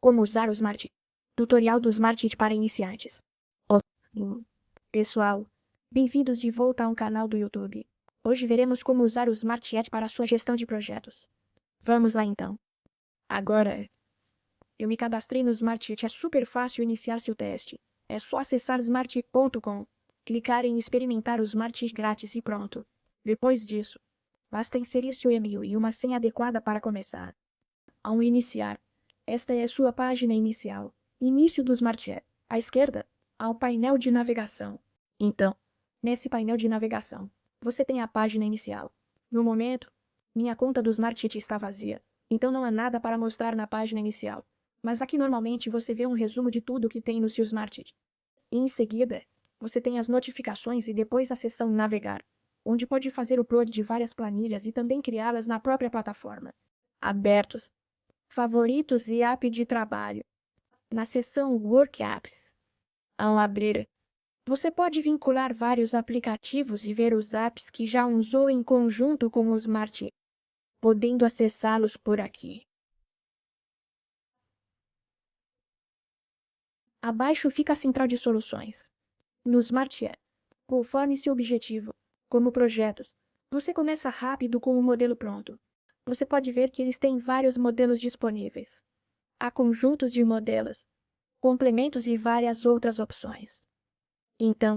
Como usar o Smart. Tutorial do Smart para iniciantes. Olá, pessoal. Bem-vindos de volta ao canal do YouTube. Hoje veremos como usar o Smart para a sua gestão de projetos. Vamos lá então. Agora, eu me cadastrei no Smart. É super fácil iniciar seu teste. É só acessar smart.com, clicar em experimentar o Smart grátis e pronto. Depois disso, basta inserir seu e-mail e uma senha adequada para começar. Ao iniciar, esta é sua página inicial. Início do Smart App. À esquerda, há o painel de navegação. Então, nesse painel de navegação, você tem a página inicial. No momento, minha conta do Smart está vazia, então não há nada para mostrar na página inicial. Mas aqui normalmente você vê um resumo de tudo que tem no seu Smart. E em seguida, você tem as notificações e depois a seção Navegar, onde pode fazer o upload de várias planilhas e também criá-las na própria plataforma. Abertos. Favoritos e app de trabalho. Na seção Work Apps. Ao abrir, você pode vincular vários aplicativos e ver os apps que já usou em conjunto com o Smart, podendo acessá-los por aqui. Abaixo fica a central de soluções. No Smart App, conforme seu objetivo, como projetos, você começa rápido com o modelo pronto. Você pode ver que eles têm vários modelos disponíveis. Há conjuntos de modelos, complementos e várias outras opções. Então,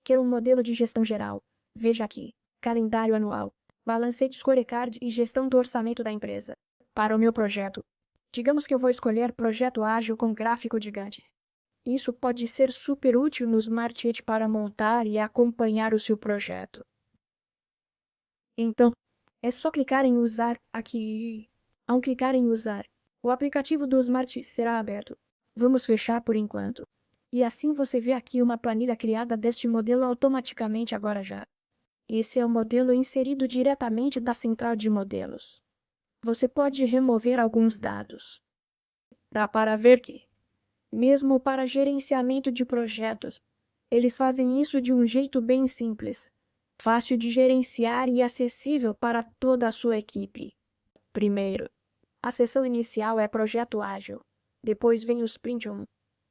quer um modelo de gestão geral? Veja aqui: calendário anual, balancete scorecard e gestão do orçamento da empresa. Para o meu projeto, digamos que eu vou escolher projeto ágil com gráfico gigante. Isso pode ser super útil no Smart Sheet para montar e acompanhar o seu projeto. Então, é só clicar em usar aqui. Ao clicar em usar, o aplicativo do Smart será aberto. Vamos fechar por enquanto. E assim você vê aqui uma planilha criada deste modelo automaticamente agora já. Esse é o modelo inserido diretamente da central de modelos. Você pode remover alguns dados. Dá para ver que, mesmo para gerenciamento de projetos, eles fazem isso de um jeito bem simples, fácil de gerenciar e acessível para toda a sua equipe. Primeiro, a seção inicial é Projeto Ágil. Depois vem o Sprint 1.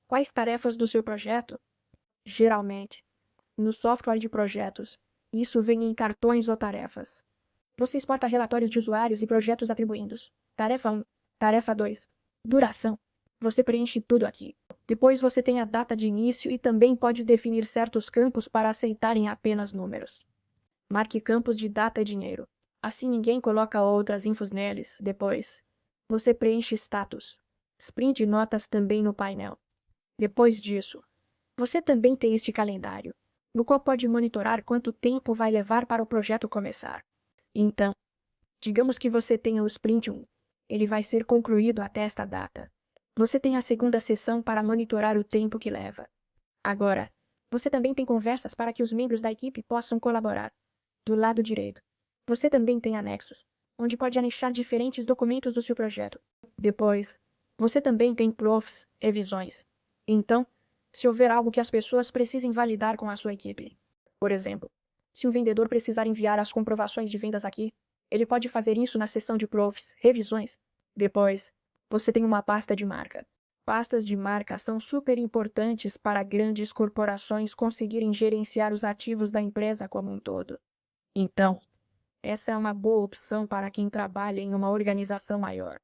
Quais tarefas do seu projeto? Geralmente, no software de projetos, isso vem em cartões ou tarefas. Você exporta relatórios de usuários e projetos atribuindo-os. Tarefa 1, tarefa 2, duração. Você preenche tudo aqui. Depois você tem a data de início e também pode definir certos campos para aceitarem apenas números. Marque campos de data e dinheiro. Assim ninguém coloca outras infos neles. Depois, você preenche status, sprint e notas também no painel. Depois disso, você também tem este calendário, no qual pode monitorar quanto tempo vai levar para o projeto começar. Então, digamos que você tenha o Sprint 1. Ele vai ser concluído até esta data. Você tem a segunda sessão para monitorar o tempo que leva. Agora, você também tem conversas para que os membros da equipe possam colaborar. Do lado direito, você também tem anexos, onde pode anexar diferentes documentos do seu projeto. Depois, você também tem profs, revisões. Então, se houver algo que as pessoas precisem validar com a sua equipe. Por exemplo, se um vendedor precisar enviar as comprovações de vendas aqui, ele pode fazer isso na seção de profs, revisões. Depois, você tem uma pasta de marca. Pastas de marca são super importantes para grandes corporações conseguirem gerenciar os ativos da empresa como um todo. Então, essa é uma boa opção para quem trabalha em uma organização maior.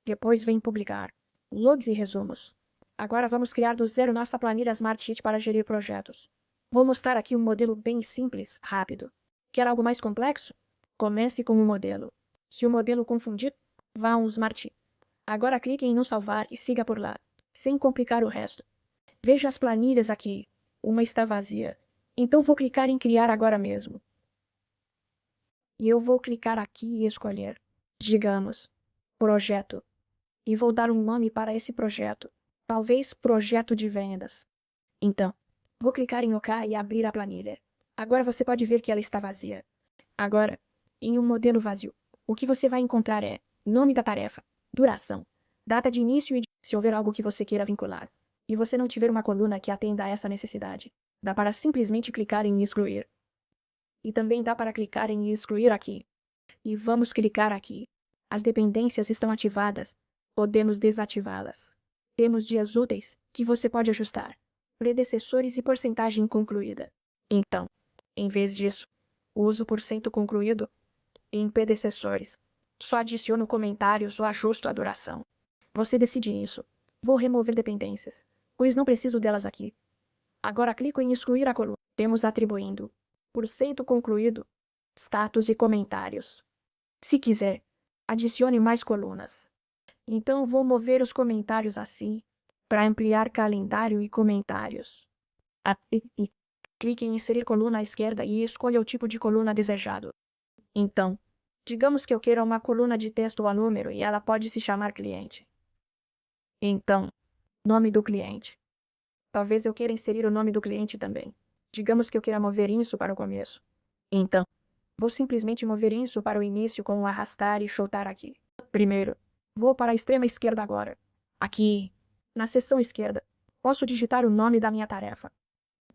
Depois vem publicar logs e resumos. Agora vamos criar do zero nossa planilha Smart Sheet para gerir projetos. Vou mostrar aqui um modelo bem simples, rápido. Quer algo mais complexo? Comece com o modelo. Se o modelo confundir, vá a um Smart Sheet. Agora clique em não salvar e siga por lá, sem complicar o resto. Veja as planilhas aqui. Uma está vazia. Então vou clicar em criar agora mesmo. E eu vou clicar aqui e escolher, digamos, projeto. E vou dar um nome para esse projeto. Talvez projeto de vendas. Então, vou clicar em OK e abrir a planilha. Agora você pode ver que ela está vazia. Agora, em um modelo vazio, o que você vai encontrar é nome da tarefa, duração, data de início e se houver algo que você queira vincular, e você não tiver uma coluna que atenda a essa necessidade, dá para simplesmente clicar em excluir. E também dá para clicar em excluir aqui. E vamos clicar aqui. As dependências estão ativadas. Podemos desativá-las. Temos dias úteis, que você pode ajustar, predecessores e porcentagem concluída. Então, em vez disso, uso por cento concluído em predecessores. Só adiciono comentários ou ajusto a duração. Você decide isso. Vou remover dependências, pois não preciso delas aqui. Agora clico em excluir a coluna. Temos atribuindo por cento concluído, status e comentários. Se quiser, adicione mais colunas. Então vou mover os comentários assim, para ampliar calendário e comentários. Clique em inserir coluna à esquerda e escolha o tipo de coluna desejado. Então, digamos que eu queira uma coluna de texto a número e ela pode se chamar cliente. Então, nome do cliente. Talvez eu queira inserir o nome do cliente também. Digamos que eu queira mover isso para o começo. Então, vou simplesmente mover isso para o início com o arrastar e soltar aqui. Primeiro, vou para a extrema esquerda agora. Aqui, na seção esquerda, posso digitar o nome da minha tarefa.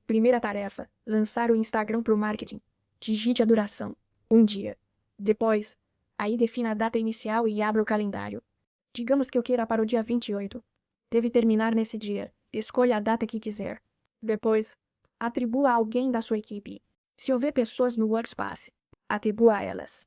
Primeira tarefa, lançar o Instagram para o marketing. Digite a duração, 1 dia. Depois, aí defina a data inicial e abra o calendário. Digamos que eu queira para o dia 28. Deve terminar nesse dia. Escolha a data que quiser. Depois, atribua a alguém da sua equipe. Se houver pessoas no Workspace, atribua a elas.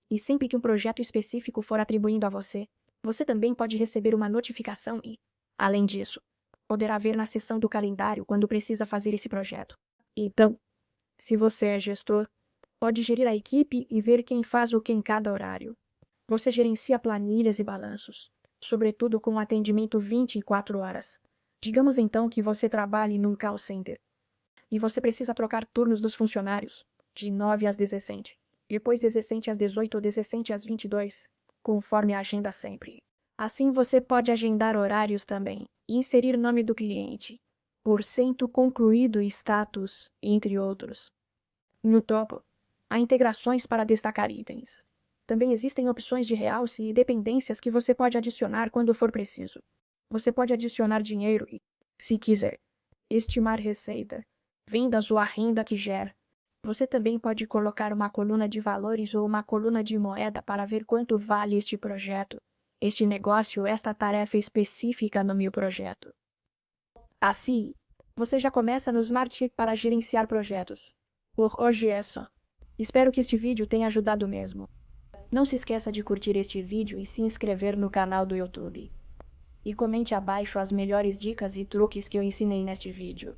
E sempre que um projeto específico for atribuído a você, você também pode receber uma notificação e, além disso, poderá ver na seção do calendário quando precisa fazer esse projeto. Então, se você é gestor, pode gerir a equipe e ver quem faz o que em cada horário. Você gerencia planilhas e balanços, sobretudo com atendimento 24 horas. Digamos então que você trabalhe num call center e você precisa trocar turnos dos funcionários, de 9 às 17, depois 17 às 18 ou 17 às 22, conforme a agenda sempre. Assim você pode agendar horários também e inserir nome do cliente, porcento concluído e status, entre outros. No topo, há integrações para destacar itens. Também existem opções de realce e dependências que você pode adicionar quando for preciso. Você pode adicionar dinheiro e, se quiser, estimar receita, vendas ou a renda que gera. Você também pode colocar uma coluna de valores ou uma coluna de moeda para ver quanto vale este projeto, este negócio, esta tarefa específica no meu projeto. Assim, você já começa no Smartsheet para gerenciar projetos. Por hoje é só. Espero que este vídeo tenha ajudado mesmo. Não se esqueça de curtir este vídeo e se inscrever no canal do YouTube. E comente abaixo as melhores dicas e truques que eu ensinei neste vídeo.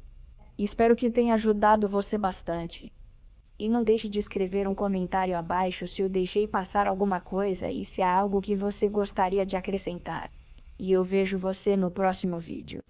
Espero que tenha ajudado você bastante. E não deixe de escrever um comentário abaixo se eu deixei passar alguma coisa e se há algo que você gostaria de acrescentar. E eu vejo você no próximo vídeo.